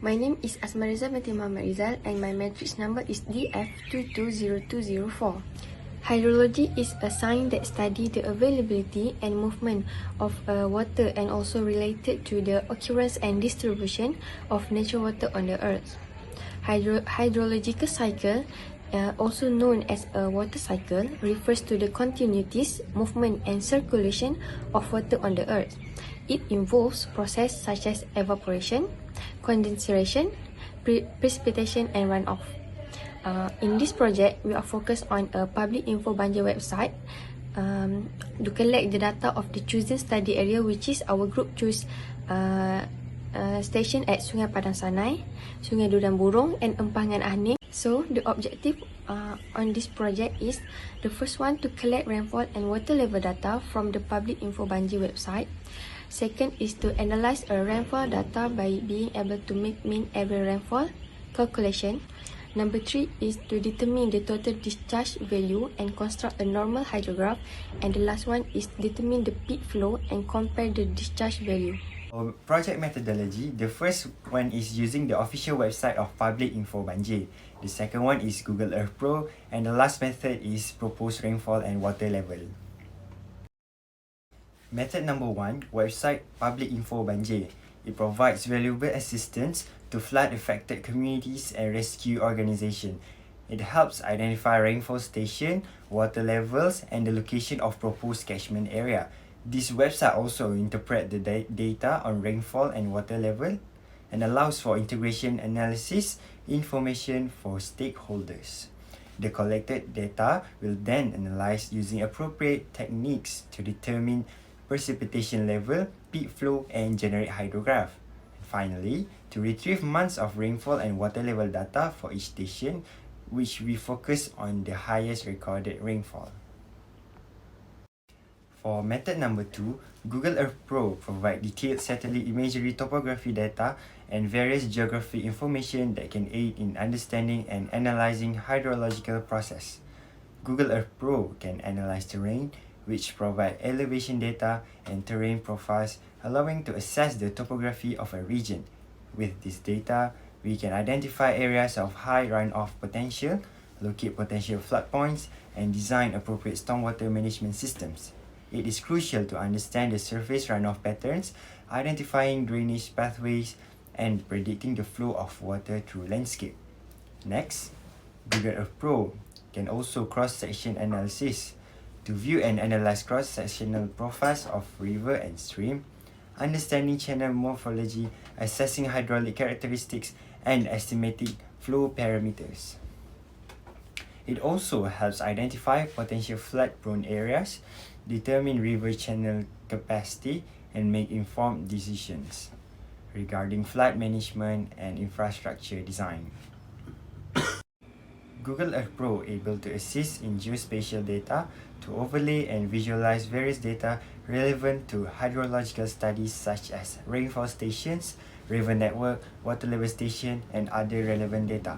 My name is Asmariza Binti Muhammad Rizal and my matrix number is BFC32002 Hydrology is a science that studies the availability and movement of water and also related to the occurrence and distribution of natural water on the earth. Hydrological cycle, also known as a water cycle, refers to the continuities, movement and circulation of water on the earth. It involves processes such as evaporation, condensation, precipitation and runoff. In this project, we are focused on a public info Banjir website to collect the data of the chosen study area, which is our group choose station at Sungai Padang Sanai, Sungai Dudan Burung and Empangan Ahning. So the objective on this project is the first one to collect rainfall and water level data from the public info Banjir website. Second is to analyze a rainfall data by being able to make mean average rainfall calculation. Number 3 is to determine the total discharge value and construct a normal hydrograph. And the last one is determine the peak flow and compare the discharge value. Our project methodology, the first one is using the official website of Public Info Banjir. The second one is Google Earth Pro, and the last method is proposed rainfall and water level. Method number 1, website Public Info Banjir. It provides valuable assistance to flood affected communities and rescue organizations. It helps identify rainfall station, water levels, and the location of proposed catchment area. This website also interprets the data on rainfall and water level and allows for integration analysis information for stakeholders. The collected data will then analyze using appropriate techniques to determine precipitation level, peak flow, and generate hydrograph. Finally, to retrieve months of rainfall and water level data for each station, which we focus on the highest recorded rainfall. For method number 2, Google Earth Pro provides detailed satellite imagery topography data and various geography information that can aid in understanding and analyzing hydrological process. Google Earth Pro can analyze terrain, which provide elevation data and terrain profiles, allowing to assess the topography of a region. With this data, we can identify areas of high runoff potential, locate potential flood points, and design appropriate stormwater management systems. It is crucial to understand the surface runoff patterns, identifying drainage pathways, and predicting the flow of water through landscape. Next, Google Earth Pro can also cross-section analysis to view and analyze cross-sectional profiles of river and stream, understanding channel morphology, assessing hydraulic characteristics, and estimating flow parameters. It also helps identify potential flood-prone areas, determine river channel capacity, and make informed decisions regarding flood management and infrastructure design. Google Earth Pro able to assist in geospatial data to overlay and visualize various data relevant to hydrological studies such as rainfall stations, river network, water level station, and other relevant data.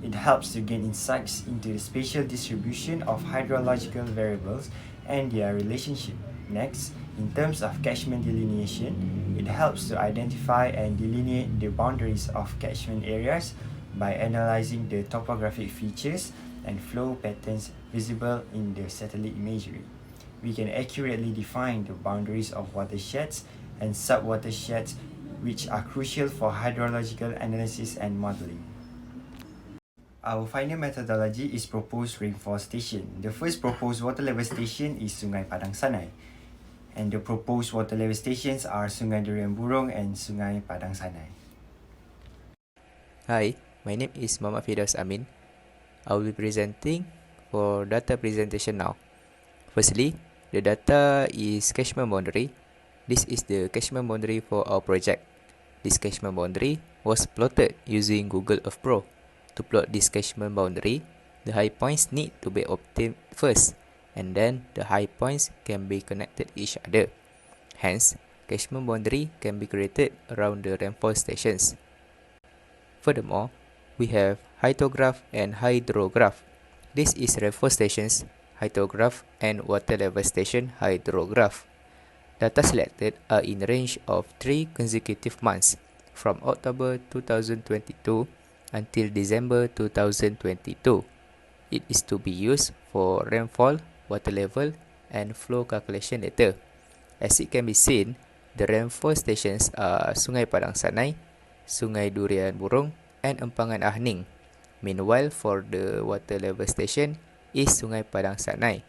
It helps to gain insights into the spatial distribution of hydrological variables and their relationship. Next, in terms of catchment delineation, it helps to identify and delineate the boundaries of catchment areas by analyzing the topographic features and flow patterns visible in the satellite imagery. We can accurately define the boundaries of watersheds and sub-watersheds, which are crucial for hydrological analysis and modeling. Our final methodology is proposed rainfall station. The first proposed water level station is Sungai Padang Sanai, and the proposed water level stations are Sungai Dudan Burung and Sungai Padang Sanai. Hi, my name is Muhammad Firdaus Amin. I will be presenting for data presentation now. Firstly, the data is catchment boundary. This is the catchment boundary for our project. This catchment boundary was plotted using Google Earth Pro. To plot this catchment boundary, the high points need to be obtained first, and then the high points can be connected each other. Hence, catchment boundary can be created around the rainfall stations. Furthermore, we have hydrograph and hydrograph. This is rainfall stations, hydrograph, and water level station hydrograph. Data selected are in range of 3 consecutive months. from October 2022 until December 2022. It is to be used for rainfall, water level, and flow calculation data. As it can be seen, the rainfall stations are Sungai Padang Sanai, Sungai Durian Burung, and Empangan Ahning. Meanwhile, for the water level station is Sungai Padang Sanai.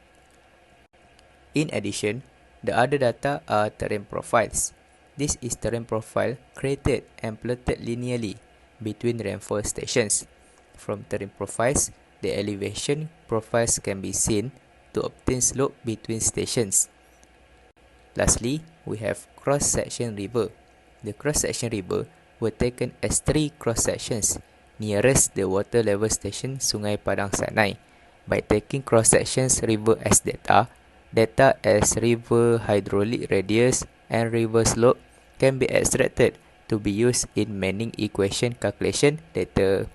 In addition, the other data are terrain profiles. This is terrain profile created and plotted linearly between rainfall stations. From terrain profiles, the elevation profiles can be seen to obtain slope between stations. Lastly, we have cross-section river. The cross-section river were taken as 3 cross-sections nearest the water level station Sungai Padang Sanai. By taking cross-sections river as data as river hydraulic radius and river slope can be extracted to be used in Manning equation calculation data.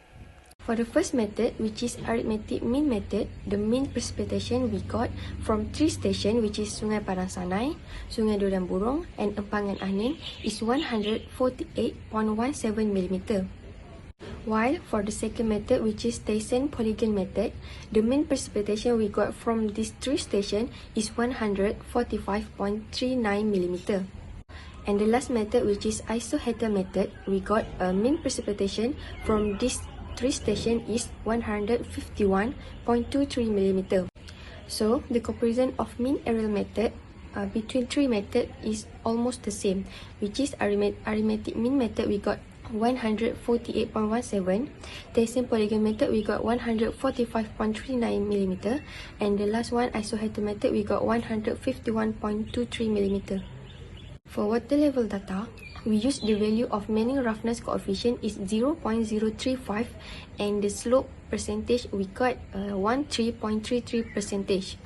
For the first method, which is arithmetic mean method, the mean precipitation we got from 3 stations, which is Sungai Padang Sanai, Sungai Durian Burung, and Empangan Ahning, is 148.17 mm. While for the second method, which is station polygon method, the mean precipitation we got from these 3 stations is 145.39 mm. And the last method, which is isoheter method, we got a mean precipitation from these 3 stations is 151.23 mm. So the comparison of mean aerial method between 3 methods is almost the same, which is arithmetic mean method we got 148.17, station polygon method we got 145.39 mm, and the last one isoheter method we got 151.23 mm. For water level data, we use the value of Manning roughness coefficient is 0.035 and the slope percentage we got 13.33%.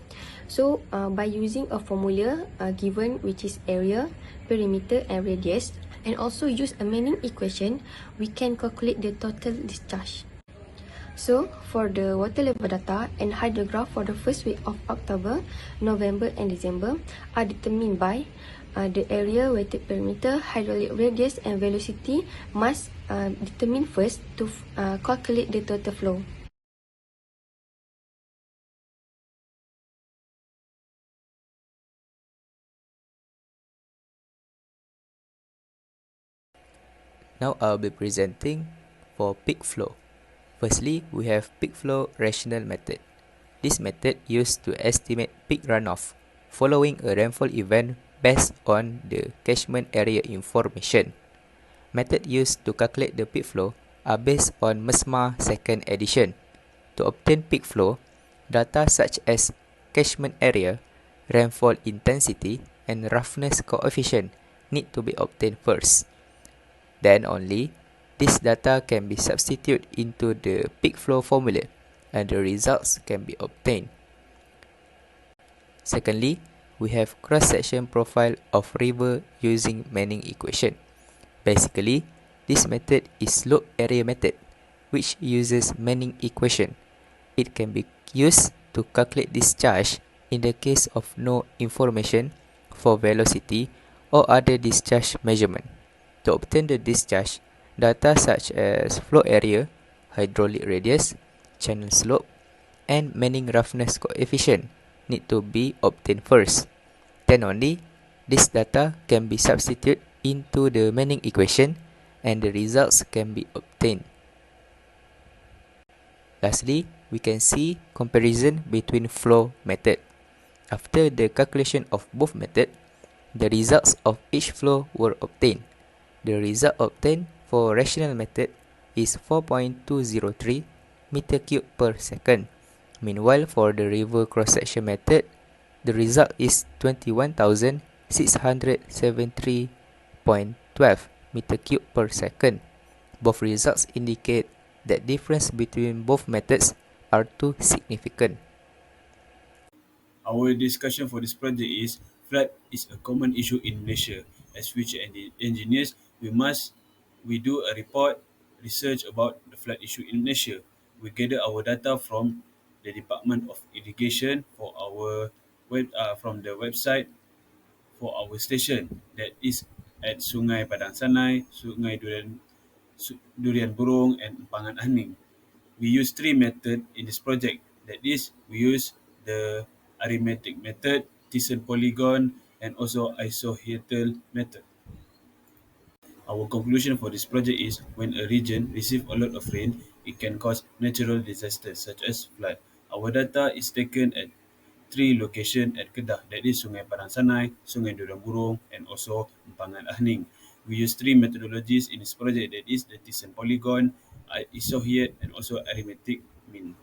So by using a formula given, which is area, perimeter and radius, and also use a Manning equation, we can calculate the total discharge. So for the water level data and hydrograph for the first week of October, November and December are determined by the area, weighted perimeter, hydraulic radius and velocity must determine first to calculate the total flow. Now I'll be presenting for peak flow. Firstly, we have peak flow rational method. This method used to estimate peak runoff following a rainfall event based on the catchment area information. Method used to calculate the peak flow are based on MESMA second edition. To obtain peak flow, data such as catchment area, rainfall intensity, and roughness coefficient need to be obtained first. Then only, this data can be substituted into the peak flow formula and the results can be obtained. Secondly, we have cross-section profile of river using Manning equation. Basically, this method is slope area method, which uses Manning equation. It can be used to calculate discharge in the case of no information for velocity or other discharge measurement. To obtain the discharge, data such as flow area, hydraulic radius, channel slope, and Manning roughness coefficient need to be obtained first. Then only, this data can be substituted into the Manning equation and the results can be obtained. Lastly, we can see comparison between flow method. After the calculation of both methods, the results of each flow were obtained. The result obtained for rational method is 4.203 meter cube per second. Meanwhile, for the river cross-section method, the result is 21,673.12 meter cube per second. Both results indicate that difference between both methods are too significant. Our discussion for this project is flood is a common issue in Malaysia. As future engineers, we do a report research about the flood issue in Malaysia. We gather our data from the Department of Irrigation for our from the website for our station, that is at Sungai Padang Sanai, Sungai Durian Burung, and Empangan Aning. We use three methods in this project. That is, we use the arithmetic method, Thyssen polygon, and also isohedral method. Our conclusion for this project is when a region receives a lot of rain, it can cause natural disasters such as flood. Our data is taken at three locations at Kedah, that is Sungai Padang Sanai, Sungai Durian Burung, and also Empangan Ahning. We use three methodologies in this project, that is the Thyssen polygon, isohed, and also arithmetic mean.